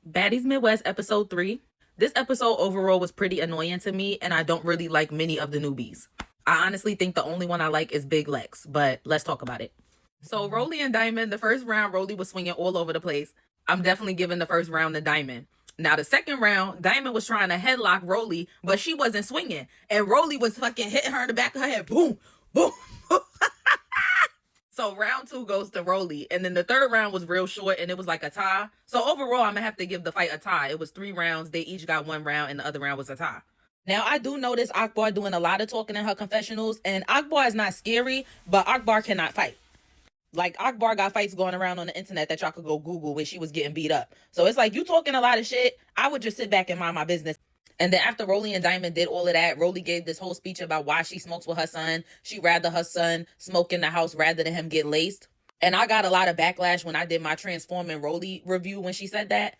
Baddies Midwest episode 3. This episode overall was pretty annoying to me, and I don't really like many of the newbies. I honestly think the only one I like is Big Lex, but let's talk about it. So, Rolly and Diamond, the first round, Rolly was swinging all over the place. I'm definitely giving the first round to Diamond. Now, the second round, Diamond was trying to headlock Rolly, but she wasn't swinging. And Rolly was fucking hitting her in the back of her head. Boom, boom. So round 2 goes to Rolly. And then the third round was real short and it was like a tie. So overall, I'm going to have to give the fight a tie. It was 3 rounds. They each got 1 round and the other round was a tie. Now, I do notice Akbar doing a lot of talking in her confessionals. And Akbar is not scary, but Akbar cannot fight. Like, Akbar got fights going around on the internet that y'all could go Google where she was getting beat up. So it's like, you talking a lot of shit. I would just sit back and mind my business. And then after Rolly and Diamond did all of that, Rolly gave this whole speech about why she smokes with her son. She rather her son smoke in the house rather than him get laced. And I got a lot of backlash when I did my Transforming Rolly review when she said that.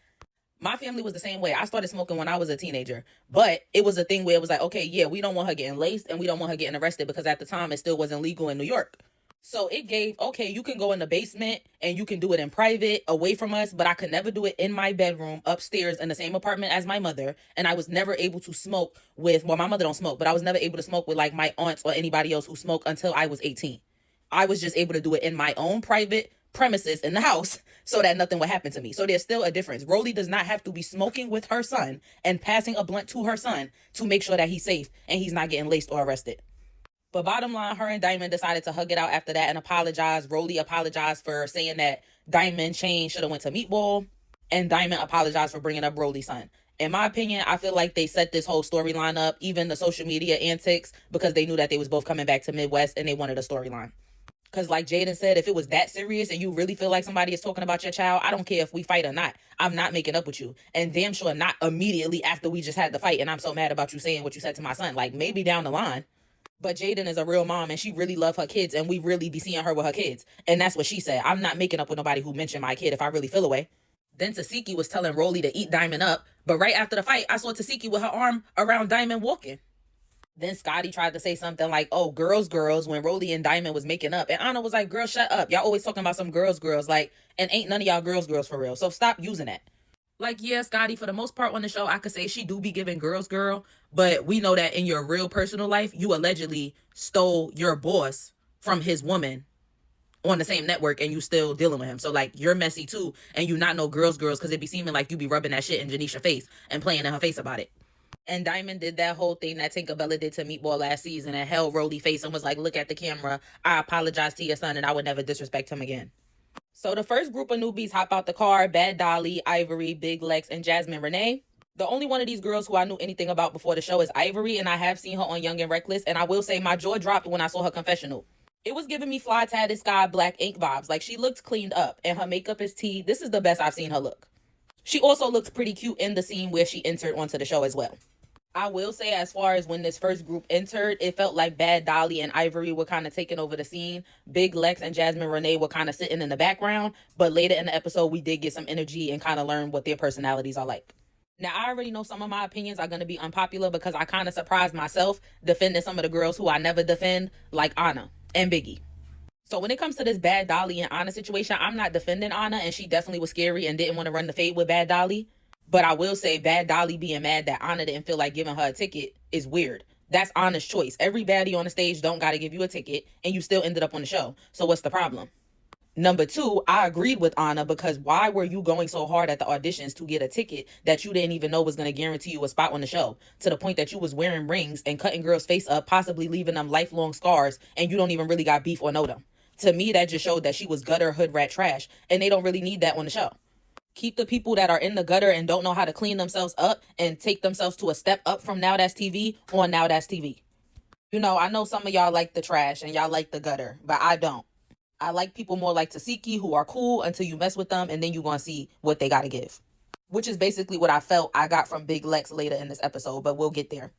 My family was the same way. I started smoking when I was a teenager. But it was a thing where it was like, okay, yeah, we don't want her getting laced and we don't want her getting arrested because at the time it still wasn't legal in New York. So it gave, okay, you can go in the basement and you can do it in private, away from us, but I could never do it in my bedroom, upstairs in the same apartment as my mother. And I was never able to smoke with, well, my mother don't smoke, but I was never able to smoke with like my aunts or anybody else who smoked until I was 18. I was just able to do it in my own private premises in the house so that nothing would happen to me. So there's still a difference. Rolly does not have to be smoking with her son and passing a blunt to her son to make sure that he's safe and he's not getting laced or arrested. But bottom line, her and Diamond decided to hug it out after that and apologize. Rolly apologized for saying that Diamond chain should have went to Meatball. And Diamond apologized for bringing up Rolly's son. In my opinion, I feel like they set this whole storyline up, even the social media antics, because they knew that they was both coming back to Midwest and they wanted a storyline. Because like Jaden said, if it was that serious and you really feel like somebody is talking about your child, I don't care if we fight or not. I'm not making up with you. And damn sure not immediately after we just had the fight and I'm so mad about you saying what you said to my son. Like maybe down the line. But Jaden is a real mom and she really love her kids and we really be seeing her with her kids. And that's what she said. I'm not making up with nobody who mentioned my kid if I really feel away. Then Tasiki was telling Rolly to eat Diamond up. But right after the fight, I saw Tasiki with her arm around Diamond walking. Then Scotty tried to say something like, oh, girls, when Rolly and Diamond was making up. And Anna was like, girl, shut up. Y'all always talking about some girls. Like, and ain't none of y'all girls for real. So stop using that. Like, yeah, Scotty, for the most part on the show, I could say she do be giving girls, but we know that in your real personal life, you allegedly stole your boss from his woman on the same network and you still dealing with him. So, like, you're messy too, and you not know girls, because it be seeming like you be rubbing that shit in Janisha's face and playing in her face about it. And Diamond did that whole thing that Tinkerbella did to Meatball last season and held Rolly face and was like, look at the camera. I apologize to your son and I would never disrespect him again. So the first group of newbies hop out the car: Bad Dolly, Ivory, Big Lex, and Jasmine Renee. The only one of these girls who I knew anything about before the show is Ivory, and I have seen her on Young and Reckless, and I will say my jaw dropped when I saw her confessional. It was giving me Fly Tatted Sky Black ink vibes. Like, she looked cleaned up, and her makeup is tea. This is the best I've seen her look. She also looked pretty cute in the scene where she entered onto the show as well. I will say, as far as when this first group entered, it felt like Bad Dolly and Ivory were kind of taking over the scene. Big Lex and Jasmine Renee were kind of sitting in the background, but later in the episode, we did get some energy and kind of learn what their personalities are like. Now, I already know some of my opinions are going to be unpopular because I kind of surprised myself defending some of the girls who I never defend, like Anna and Biggie. So when it comes to this Bad Dolly and Anna situation, I'm not defending Anna, and she definitely was scary and didn't want to run the fade with Bad Dolly. But I will say Bad Dolly being mad that Anna didn't feel like giving her a ticket is weird. That's Anna's choice. Every baddie on the stage don't got to give you a ticket, and you still ended up on the show. So what's the problem? Number 2, I agreed with Anna because why were you going so hard at the auditions to get a ticket that you didn't even know was going to guarantee you a spot on the show, to the point that you was wearing rings and cutting girls' face up, possibly leaving them lifelong scars, and you don't even really got beef or know them. To me, that just showed that she was gutter, hood, rat, trash, and they don't really need that on the show. Keep the people that are in the gutter and don't know how to clean themselves up and take themselves to a step up from Now That's TV on Now That's TV. You know, I know some of y'all like the trash and y'all like the gutter, but I don't. I like people more like Tasiki who are cool until you mess with them and then you're going to see what they got to give. Which is basically what I felt I got from Big Lex later in this episode, but we'll get there.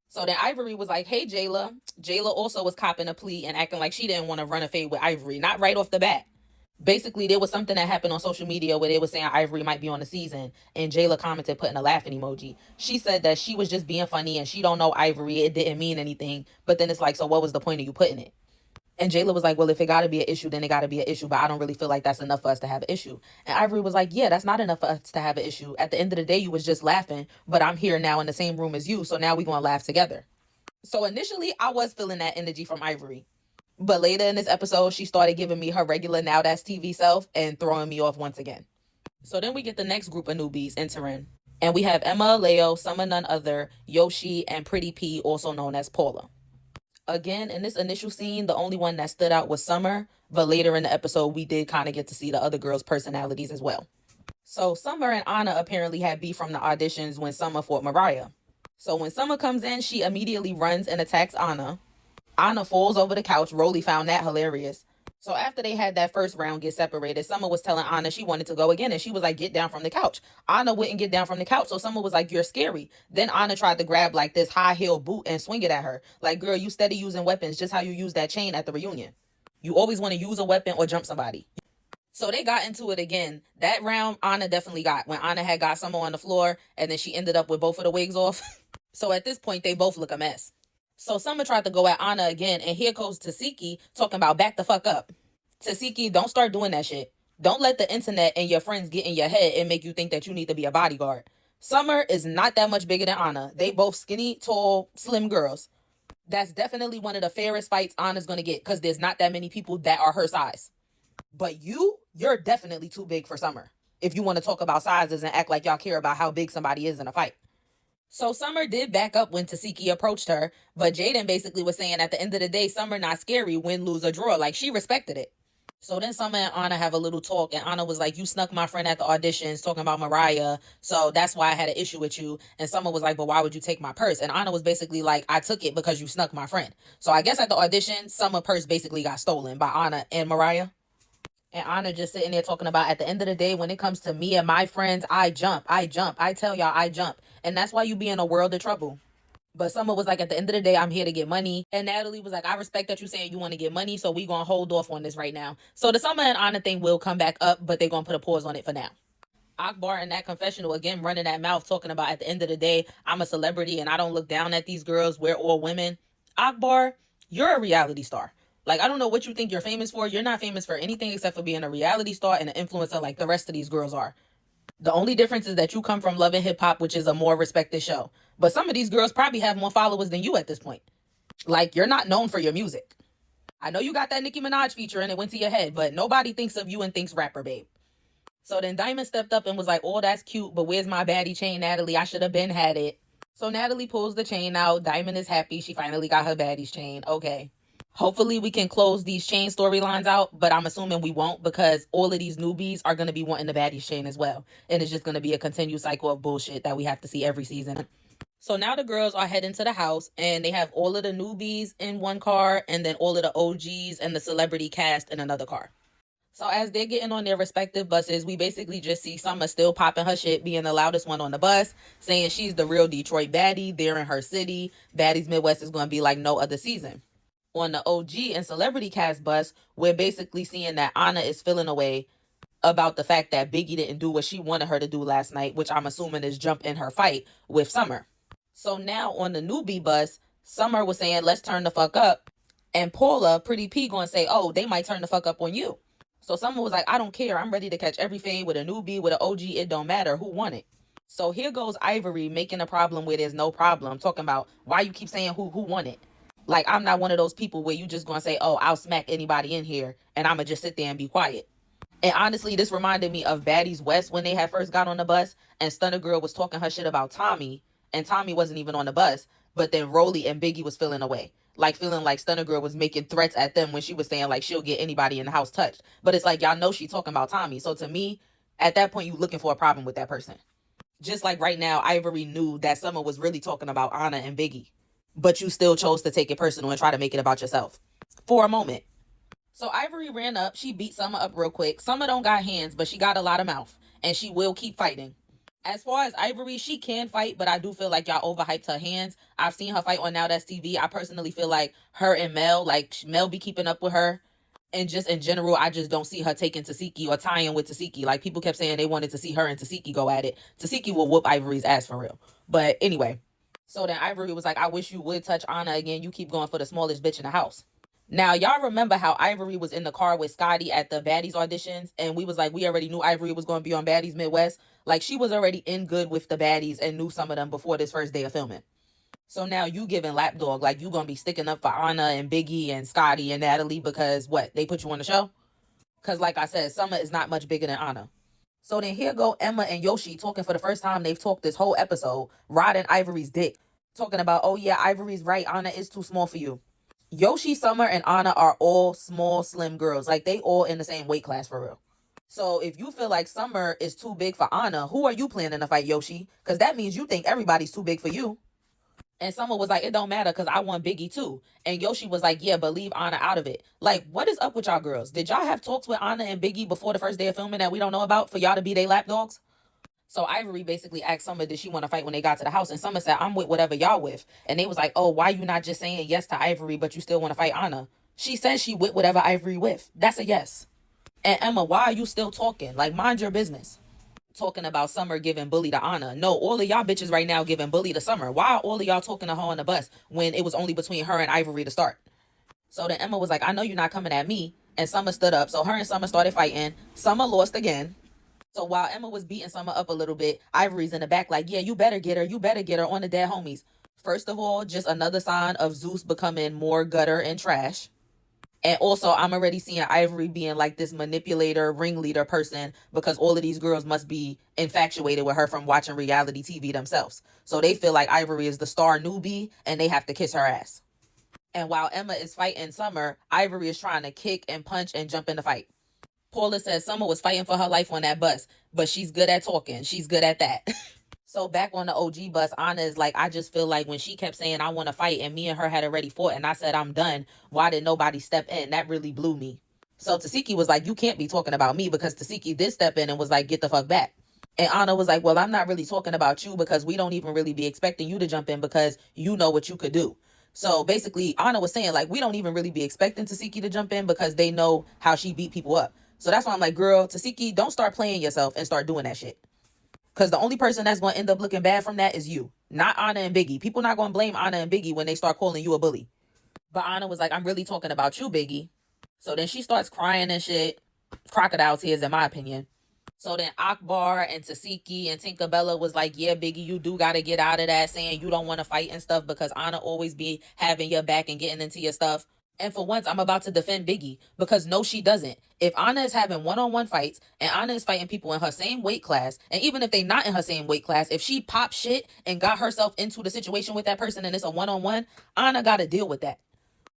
So then Ivory was like, hey, Jayla. Jayla also was copping a plea and acting like she didn't want to run a fade with Ivory, not right off the bat. Basically, there was something that happened on social media where they were saying Ivory might be on the season, and Jayla commented putting a laughing emoji. She said that she was just being funny and she don't know Ivory. It didn't mean anything. But then it's like, so what was the point of you putting it? And Jayla was like, well, if it got to be an issue, then it got to be an issue. But I don't really feel like that's enough for us to have an issue. And Ivory was like, yeah, that's not enough for us to have an issue. At the end of the day, you was just laughing. But I'm here now in the same room as you. So now we going to laugh together. So initially, I was feeling that energy from Ivory. But later in this episode, she started giving me her regular Now That's TV self and throwing me off once again. So then we get the next group of newbies entering. And we have Emma, Leo, Summer None Other, Yoshi, and Pretty P, also known as Paula. Again, in this initial scene, the only one that stood out was Summer, but later in the episode, we did kind of get to see the other girls' personalities as well. So Summer and Anna apparently had beef from the auditions when Summer fought Mariah. So when Summer comes in, she immediately runs and attacks Anna. Anna falls over the couch. Rolly found that hilarious. So after they had that first round get separated, Summer was telling Anna she wanted to go again, and she was like, get down from the couch. Anna wouldn't get down from the couch, so Summer was like, you're scary. Then Anna tried to grab like this high heel boot and swing it at her. Like, girl, you steady using weapons just how you use that chain at the reunion. You always want to use a weapon or jump somebody. So they got into it again. That round, Anna definitely got, when Anna had got Summer on the floor, and then she ended up with both of the wigs off. So at this point, they both look a mess. So Summer tried to go at Anna again, and here goes Tasiki talking about back the fuck up. Tasiki, don't start doing that shit. Don't let the internet and your friends get in your head and make you think that you need to be a bodyguard. Summer is not that much bigger than Anna. They both skinny, tall, slim girls. That's definitely one of the fairest fights Anna's gonna get because there's not that many people that are her size. But you're definitely too big for Summer. If you want to talk about sizes and act like y'all care about how big somebody is in a fight. So Summer did back up when Tasiki approached her, but Jaden basically was saying at the end of the day, Summer not scary, win, lose, or draw. Like, she respected it. So then Summer and Anna have a little talk, and Anna was like, you snuck my friend at the auditions talking about Mariah, so that's why I had an issue with you. And Summer was like, but why would you take my purse? And Anna was basically like, I took it because you snuck my friend. So I guess at the audition, Summer purse basically got stolen by Anna and Mariah. And Anna just sitting there talking about, at the end of the day, when it comes to me and my friends, I jump. I tell y'all, I jump. And that's why you be in a world of trouble. But Summer was like, at the end of the day, I'm here to get money. And Natalie was like, I respect that you saying you want to get money, so we going to hold off on this right now. So the Summer and Anna thing will come back up, but they're going to put a pause on it for now. Akbar in that confessional, again, running that mouth, talking about, at the end of the day, I'm a celebrity and I don't look down at these girls. We're all women. Akbar, you're a reality star. Like, I don't know what you think you're famous for. You're not famous for anything except for being a reality star and an influencer like the rest of these girls are. The only difference is that you come from Love and Hip Hop, which is a more respected show. But some of these girls probably have more followers than you at this point. Like, you're not known for your music. I know you got that Nicki Minaj feature and it went to your head, but nobody thinks of you and thinks rapper, babe. So then Diamond stepped up and was like, oh, that's cute, but where's my baddie chain, Natalie? I should have been had it. So Natalie pulls the chain out. Diamond is happy. She finally got her baddie's chain. Okay. Hopefully we can close these chain storylines out, but I'm assuming we won't because all of these newbies are going to be wanting the baddie's chain as well. And it's just going to be a continued cycle of bullshit that we have to see every season. So now the girls are heading to the house and they have all of the newbies in one car and then all of the OGs and the celebrity cast in another car. So as they're getting on their respective buses, we basically just see Summer still popping her shit, being the loudest one on the bus, saying she's the real Detroit baddie. They're in her city. Baddies Midwest is going to be like no other season. On the OG and celebrity cast bus, we're basically seeing that Anna is feeling away about the fact that Biggie didn't do what she wanted her to do last night, which I'm assuming is jump in her fight with Summer. So now on the newbie bus, Summer was saying, let's turn the fuck up. And Paula, Pretty P, gonna say, oh, they might turn the fuck up on you. So Summer was like, I don't care. I'm ready to catch every fade with a newbie, with an OG. It don't matter who won it. So here goes Ivory making a problem where there's no problem, talking about why you keep saying who won it. Like, I'm not one of those people where you just gonna say, oh, I'll smack anybody in here and I'm gonna just sit there and be quiet. And honestly, this reminded me of Baddies West when they had first got on the bus and Stunner Girl was talking her shit about Tommy and Tommy wasn't even on the bus, but then Rolly and Biggie was feeling away. Like, feeling like Stunner Girl was making threats at them when she was saying like she'll get anybody in the house touched. But it's like, y'all know she talking about Tommy. So to me, at that point, you looking for a problem with that person. Just like right now, Ivory knew that Summer was really talking about Anna and Biggie. But you still chose to take it personal and try to make it about yourself. For a moment. So Ivory ran up. She beat Summer up real quick. Summer don't got hands, but she got a lot of mouth. And she will keep fighting. As far as Ivory, she can fight, but I do feel like y'all overhyped her hands. I've seen her fight on Now That's TV. I personally feel like her and Mel, like Mel be keeping up with her. And just in general, I just don't see her taking Tasiki or tying with Tasiki. Like, people kept saying they wanted to see her and Tasiki go at it. Tasiki will whoop Ivory's ass for real. But anyway. So then Ivory was like, I wish you would touch Anna again. You keep going for the smallest bitch in the house. Now, y'all remember how Ivory was in the car with Scotty at the Baddies auditions, and we was like, we already knew Ivory was going to be on Baddies Midwest. Like, she was already in good with the Baddies and knew some of them before this first day of filming. So now you giving lapdog, like you gonna be sticking up for Anna and Biggie and Scotty and Natalie because what, they put you on the show? Because like I said, Summer is not much bigger than Anna. So then here go Emma and Yoshi talking for the first time they've talked this whole episode, riding Ivory's dick, talking about, oh yeah, Ivory's right, Anna is too small for you. Yoshi, Summer, and Anna are all small, slim girls. Like, they all in the same weight class for real. So if you feel like Summer is too big for Anna, who are you planning to fight, Yoshi? Because that means you think everybody's too big for you. And Summer was like, it don't matter because I want Biggie too. And Yoshi was like, yeah, but leave Anna out of it. Like, what is up with y'all girls? Did y'all have talks with Anna and Biggie before the first day of filming that we don't know about for y'all to be they lapdogs? So Ivory basically asked Summer, did she want to fight when they got to the house? And Summer said, I'm with whatever y'all with. And they was like, oh, why you not just saying yes to Ivory, but you still want to fight Anna? She says she with whatever Ivory with. That's a yes. And Emma, why are you still talking? Like, mind your business. Talking about Summer giving bully to Anna. No, all of y'all bitches right now giving bully to Summer. Why are all of y'all talking to her on the bus when it was only between her and Ivory to start? So then Emma was like, I know you're not coming at me. And Summer stood up. So her and Summer started fighting. Summer lost again. So while Emma was beating Summer up a little bit, Ivory's in the back like, yeah, you better get her. You better get her on the dead homies. First of all, just another sign of Zeus becoming more gutter and trash. And also, I'm already seeing Ivory being like this manipulator, ringleader person because all of these girls must be infatuated with her from watching reality TV themselves. So they feel like Ivory is the star newbie and they have to kiss her ass. And while Emma is fighting Summer, Ivory is trying to kick and punch and jump in the fight. Paula says Summer was fighting for her life on that bus, but she's good at talking. She's good at that. So back on the OG bus, Anna is like, I just feel like when she kept saying, I want to fight, and me and her had already fought, and I said, I'm done. Why did nobody step in? That really blew me. So Tasiki was like, you can't be talking about me because Tasiki did step in and was like, get the fuck back. And Anna was like, well, I'm not really talking about you because we don't even really be expecting you to jump in because you know what you could do. So basically, Anna was saying, like, we don't even really be expecting Tasiki to jump in because they know how she beat people up. So that's why I'm like, girl, Tasiki, don't start playing yourself and start doing that shit. Because the only person that's going to end up looking bad from that is you, not Anna and Biggie. People not going to blame Anna and Biggie when they start calling you a bully. But Anna was like, I'm really talking about you, Biggie. So then she starts crying and shit. Crocodile tears, in my opinion. So then Akbar and Tasiki and Tinkerbella was like, yeah, Biggie, you do got to get out of that, saying you don't want to fight and stuff because Anna always be having your back and getting into your stuff. And for once, I'm about to defend Biggie because no, she doesn't. If Anna is having one-on-one fights and Anna is fighting people in her same weight class, and even if they not in her same weight class, if she pop shit and got herself into the situation with that person and it's a one-on-one, Anna got to deal with that.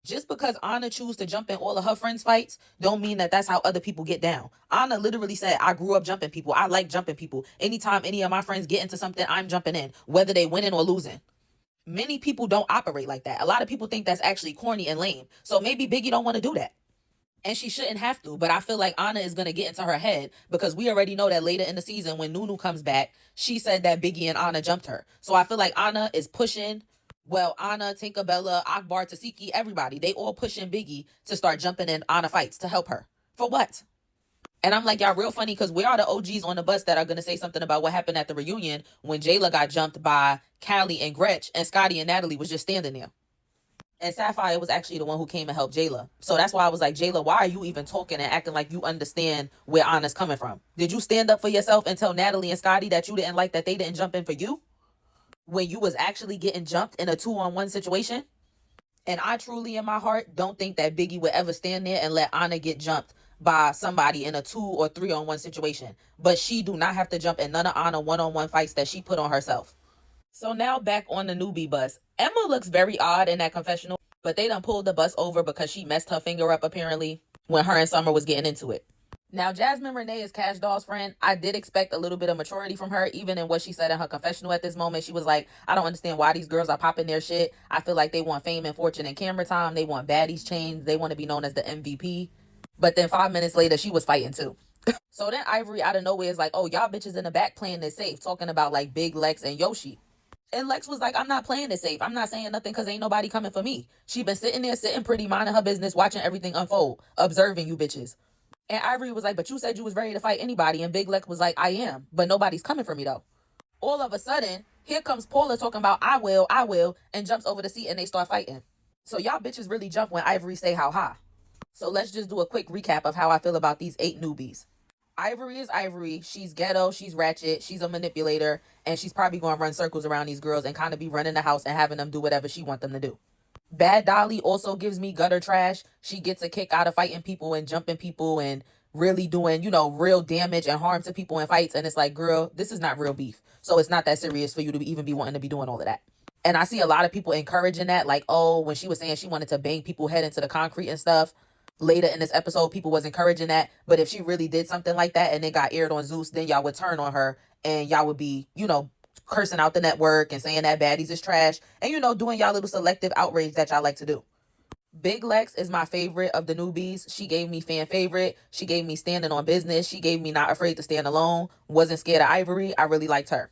Just because Anna choose to jump in all of her friends' fights don't mean that that's how other people get down. Anna literally said, I grew up jumping people. I like jumping people. Anytime any of my friends get into something, I'm jumping in, whether they winning or losing. Many people don't operate like that. A lot of people think that's actually corny and lame. So maybe Biggie don't want to do that. And she shouldn't have to. But I feel like Anna is going to get into her head because we already know that later in the season when Nunu comes back, she said that Biggie and Anna jumped her. So I feel like Anna is pushing, well, Anna, Tinkerbella, Akbar, Tasiki, everybody. They all pushing Biggie to start jumping in Anna fights to help her. For what? And I'm like, y'all real funny because we are the OGs on the bus that are going to say something about what happened at the reunion when Jayla got jumped by Callie and Gretch and Scotty and Natalie was just standing there. And Sapphire was actually the one who came and helped Jayla. So that's why I was like, Jayla, why are you even talking and acting like you understand where Anna's coming from? Did you stand up for yourself and tell Natalie and Scotty that you didn't like that they didn't jump in for you when you was actually getting jumped in a 2-on-1 situation? And I truly in my heart don't think that Biggie would ever stand there and let Anna get jumped by somebody in a 2 or 3-on-1 situation. But she do not have to jump in none of Anna one-on-one fights that she put on herself. So now back on the newbie bus. Emma looks very odd in that confessional, but they done pulled the bus over because she messed her finger up apparently when her and Summer was getting into it. Now, Jasmine Renee is Cash Doll's friend. I did expect a little bit of maturity from her, even in what she said in her confessional at this moment. She was like, I don't understand why these girls are popping their shit. I feel like they want fame and fortune and camera time. They want baddies chains. They want to be known as the MVP. But then 5 minutes later, she was fighting too. So then Ivory out of nowhere is like, oh, y'all bitches in the back playing this safe, talking about like Big Lex and Yoshi. And Lex was like, I'm not playing this safe. I'm not saying nothing because ain't nobody coming for me. She been sitting there, sitting pretty, minding her business, watching everything unfold, observing you bitches. And Ivory was like, but you said you was ready to fight anybody. And Big Lex was like, I am, but nobody's coming for me though. All of a sudden, here comes Paula talking about, I will, and jumps over the seat and they start fighting. So y'all bitches really jump when Ivory say how high. So let's just do a quick recap of how I feel about these 8 newbies. Ivory is Ivory. She's ghetto, she's ratchet, she's a manipulator, and she's probably going to run circles around these girls and kind of be running the house and having them do whatever she wants them to do. Bad Dolly also gives me gutter trash. She gets a kick out of fighting people and jumping people and really doing, real damage and harm to people in fights. And it's like, girl, this is not real beef. So it's not that serious for you to even be wanting to be doing all of that. And I see a lot of people encouraging that. Like, oh, when she was saying she wanted to bang people head into the concrete and stuff, later in this episode, people was encouraging that. But if she really did something like that and it got aired on Zeus, then y'all would turn on her and y'all would be, cursing out the network and saying that Baddies is trash and, doing y'all little selective outrage that y'all like to do. Big Lex is my favorite of the newbies. She gave me fan favorite. She gave me standing on business. She gave me not afraid to stand alone. Wasn't scared of Ivory. I really liked her.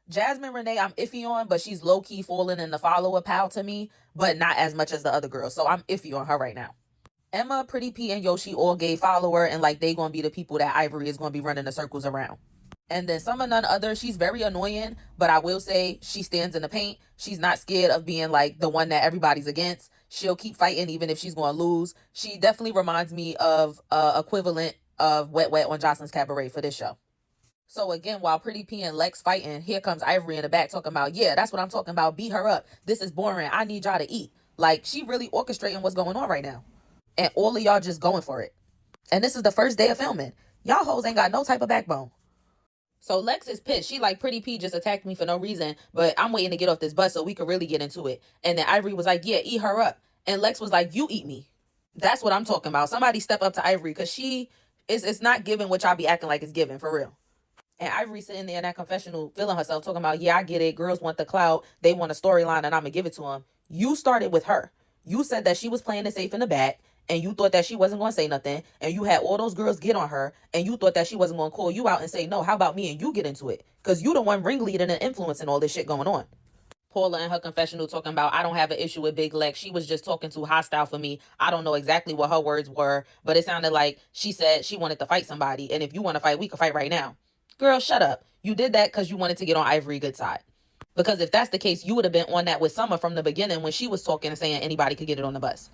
Jasmine Renee, I'm iffy on, but she's low-key falling in the follower pile to me, but not as much as the other girls. So I'm iffy on her right now. Emma, Pretty P, and Yoshi all gave follower, and like they gonna be the people that Ivory is gonna be running the circles around. And then some of none other, she's very annoying, but I will say she stands in the paint. She's not scared of being like the one that everybody's against. She'll keep fighting even if she's going to lose. She definitely reminds me of equivalent of Wet Wet on Jocelyn's Cabaret for this show. So again, while Pretty P and Lex fighting, here comes Ivory in the back talking about, yeah, that's what I'm talking about. Beat her up. This is boring. I need y'all to eat. Like, she really orchestrating what's going on right now. And all of y'all just going for it. And this is the first day of filming. Y'all hoes ain't got no type of backbone. So Lex is pissed. She like, Pretty P just attacked me for no reason, but I'm waiting to get off this bus so we could really get into it. And then Ivory was like, yeah, eat her up. And Lex was like, you eat me. That's what I'm talking about. Somebody step up to Ivory because it's not giving what y'all be acting like it's giving, for real. And Ivory sitting there in that confessional feeling herself, talking about, yeah, I get it. Girls want the clout. They want a storyline and I'm going to give it to them. You started with her. You said that she was playing it safe in the back. And you thought that she wasn't going to say nothing. And you had all those girls get on her. And you thought that she wasn't going to call you out and say, no, how about me and you get into it? Because you the one ringleader and influencing all this shit going on. Paula in her confessional talking about, I don't have an issue with Big Lex. She was just talking too hostile for me. I don't know exactly what her words were. But it sounded like she said she wanted to fight somebody. And if you want to fight, we can fight right now. Girl, shut up. You did that because you wanted to get on Ivory's good side. Because if that's the case, you would have been on that with Summer from the beginning when she was talking and saying anybody could get it on the bus.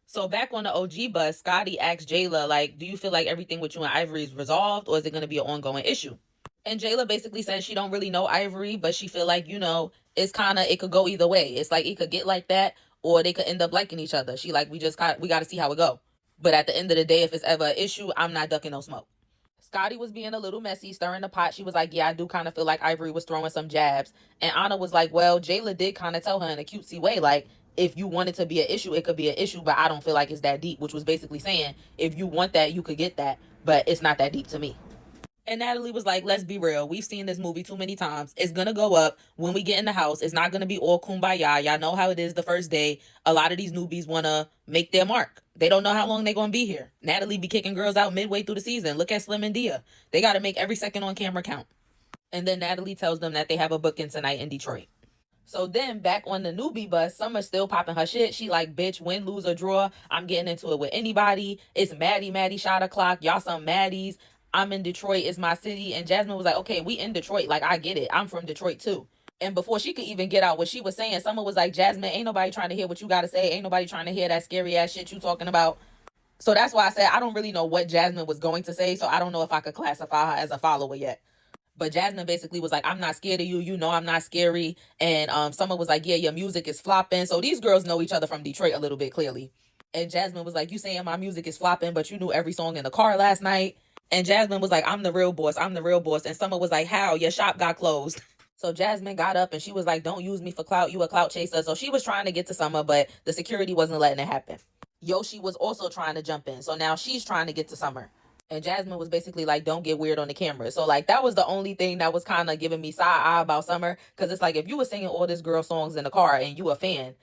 So back on the OG bus, Scotty asked Jayla, like, do you feel like everything with you and Ivory is resolved or is it going to be an ongoing issue? And Jayla basically said she don't really know Ivory, but she feel like, it's kind of, it could go either way. It's like it could get like that or they could end up liking each other. She like, we got to see how it go. But at the end of the day, if it's ever an issue, I'm not ducking no smoke. Scotty was being a little messy, stirring the pot. She was like, yeah, I do kind of feel like Ivory was throwing some jabs. And Anna was like, well, Jayla did kind of tell her in a cutesy way, like, if you want it to be an issue, it could be an issue, but I don't feel like it's that deep, which was basically saying, if you want that, you could get that, but it's not that deep to me. And Natalie was like, let's be real. We've seen this movie too many times. It's going to go up when we get in the house. It's not going to be all kumbaya. Y'all know how it is the first day. A lot of these newbies want to make their mark. They don't know how long they're going to be here. Natalie be kicking girls out midway through the season. Look at Slim and Dia. They got to make every second on camera count. And then Natalie tells them that they have a booking tonight in Detroit. So then back on the newbie bus, Summer's still popping her shit. She like, bitch, win, lose, or draw, I'm getting into it with anybody. It's Maddie shot o'clock. Y'all some Maddies. I'm in Detroit. It's my city. And Jasmine was like, okay, we in Detroit. Like, I get it. I'm from Detroit too. And before she could even get out what she was saying, Summer was like, Jasmine, ain't nobody trying to hear what you got to say. Ain't nobody trying to hear that scary ass shit you talking about. So that's why I said I don't really know what Jasmine was going to say. So I don't know if I could classify her as a follower yet. But Jasmine basically was like, I'm not scared of you. You know I'm not scary. And Summer was like, yeah, your music is flopping. So these girls know each other from Detroit a little bit, clearly. And Jasmine was like, you saying my music is flopping, but you knew every song in the car last night. And Jasmine was like, I'm the real boss. I'm the real boss. And Summer was like, how? Your shop got closed. So Jasmine got up and she was like, don't use me for clout. You a clout chaser. So she was trying to get to Summer, but the security wasn't letting it happen. Yoshi was also trying to jump in. So now she's trying to get to Summer. And Jasmine was basically like, don't get weird on the camera. So like, that was the only thing that was kind of giving me side eye about Summer. Because it's like, if you were singing all this girl songs in the car and you a fan,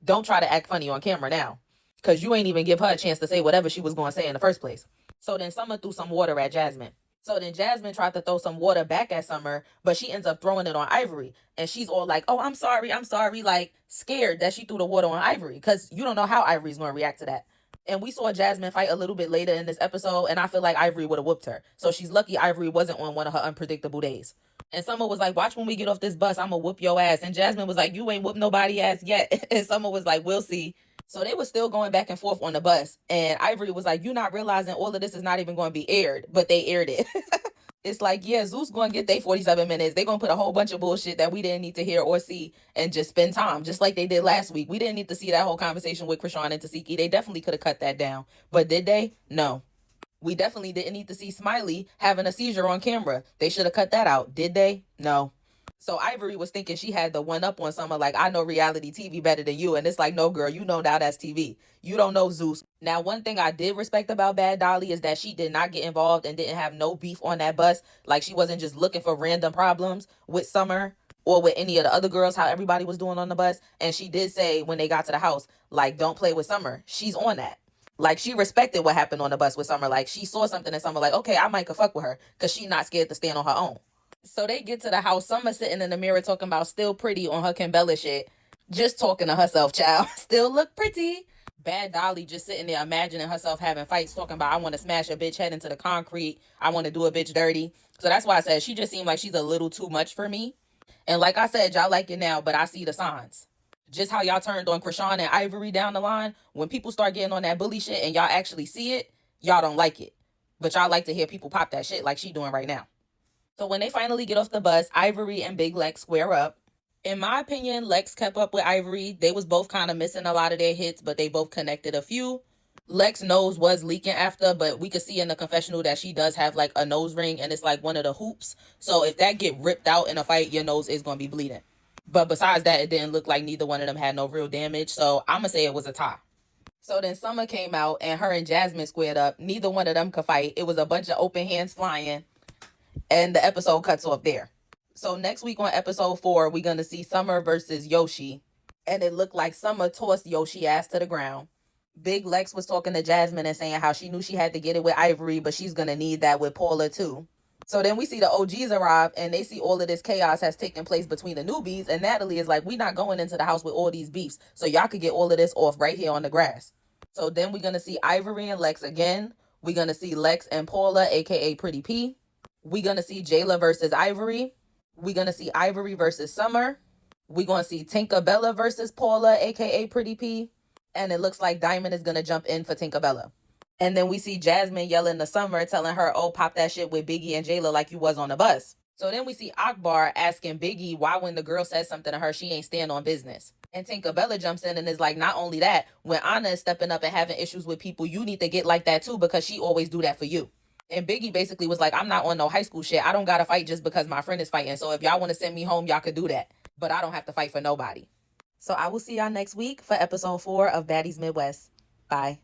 don't try to act funny on camera now. Because you ain't even give her a chance to say whatever she was going to say in the first place. So then Summer threw some water at Jasmine. So then Jasmine tried to throw some water back at Summer, but she ends up throwing it on Ivory. And she's all like, oh, I'm sorry, like scared that she threw the water on Ivory. Because you don't know how Ivory's going to react to that. And we saw Jasmine fight a little bit later in this episode, and I feel like Ivory would have whooped her. So she's lucky Ivory wasn't on one of her unpredictable days. And Summer was like, watch when we get off this bus, I'm going to whoop your ass. And Jasmine was like, you ain't whooped nobody ass yet. And Summer was like, we'll see. So they were still going back and forth on the bus. And Ivory was like, "You not realizing all of this is not even going to be aired," but they aired it. It's like, yeah, Zeus going to get their 47 minutes. They going to put a whole bunch of bullshit that we didn't need to hear or see and just spend time, just like they did last week. We didn't need to see that whole conversation with Krishan and Tasiki. They definitely could have cut that down. But did they? No. We definitely didn't need to see Smiley having a seizure on camera. They should have cut that out. Did they? No. So Ivory was thinking she had the one up on Summer, like, I know reality TV better than you. And it's like, no, girl, you know now that's TV. You don't know Zeus. Now, one thing I did respect about Bad Dolly is that she did not get involved and didn't have no beef on that bus. Like, she wasn't just looking for random problems with Summer or with any of the other girls, how everybody was doing on the bus. And she did say when they got to the house, like, don't play with Summer. She's on that. Like, she respected what happened on the bus with Summer. Like, she saw something in Summer, like, okay, I might could fuck with her because she's not scared to stand on her own. So they get to the house. Summer sitting in the mirror talking about still pretty on her Kimbella shit. Just talking to herself, child. Still look pretty. Bad Dolly just sitting there imagining herself having fights, talking about, I want to smash a bitch head into the concrete. I want to do a bitch dirty. So that's why I said she just seemed like she's a little too much for me. And like I said, y'all like it now, but I see the signs. Just how y'all turned on Krishan and Ivory down the line. When people start getting on that bully shit and y'all actually see it, y'all don't like it. But y'all like to hear people pop that shit like she doing right now. So when they finally get off the bus, Ivory and Big Lex square up. In my opinion, Lex kept up with Ivory. They was both kind of missing a lot of their hits, but they both connected a few. Lex nose was leaking after, but we could see in the confessional that she does have like a nose ring and it's like one of the hoops. So if that get ripped out in a fight, your nose is going to be bleeding. But besides that, it didn't look like neither one of them had no real damage. So I'm going to say it was a tie. So then Summer came out and her and Jasmine squared up. Neither one of them could fight. It was a bunch of open hands flying. And the episode cuts off there. So next week on episode 4, we're going to see Summer versus Yoshi. And it looked like Summer tossed Yoshi ass to the ground. Big Lex was talking to Jasmine and saying how she knew she had to get it with Ivory, but she's going to need that with Paula too. So then we see the OGs arrive and they see all of this chaos has taken place between the newbies. And Natalie is like, we not going into the house with all these beefs. So y'all could get all of this off right here on the grass. So then we're going to see Ivory and Lex again. We're going to see Lex and Paula, aka Pretty P. We're going to see Jayla versus Ivory. We're going to see Ivory versus Summer. We're going to see Tinkerbella versus Paula, a.k.a. Pretty P. And it looks like Diamond is going to jump in for Tinkerbella. And then we see Jasmine yelling to Summer, telling her, oh, pop that shit with Biggie and Jayla like you was on the bus. So then we see Akbar asking Biggie why when the girl says something to her, she ain't stand on business. And Tinkerbella jumps in and is like, not only that, when Anna is stepping up and having issues with people, you need to get like that too because she always do that for you. And Biggie basically was like, I'm not on no high school shit. I don't got to fight just because my friend is fighting. So if y'all want to send me home, y'all could do that. But I don't have to fight for nobody. So I will see y'all next week for episode 4 of Baddies Midwest. Bye.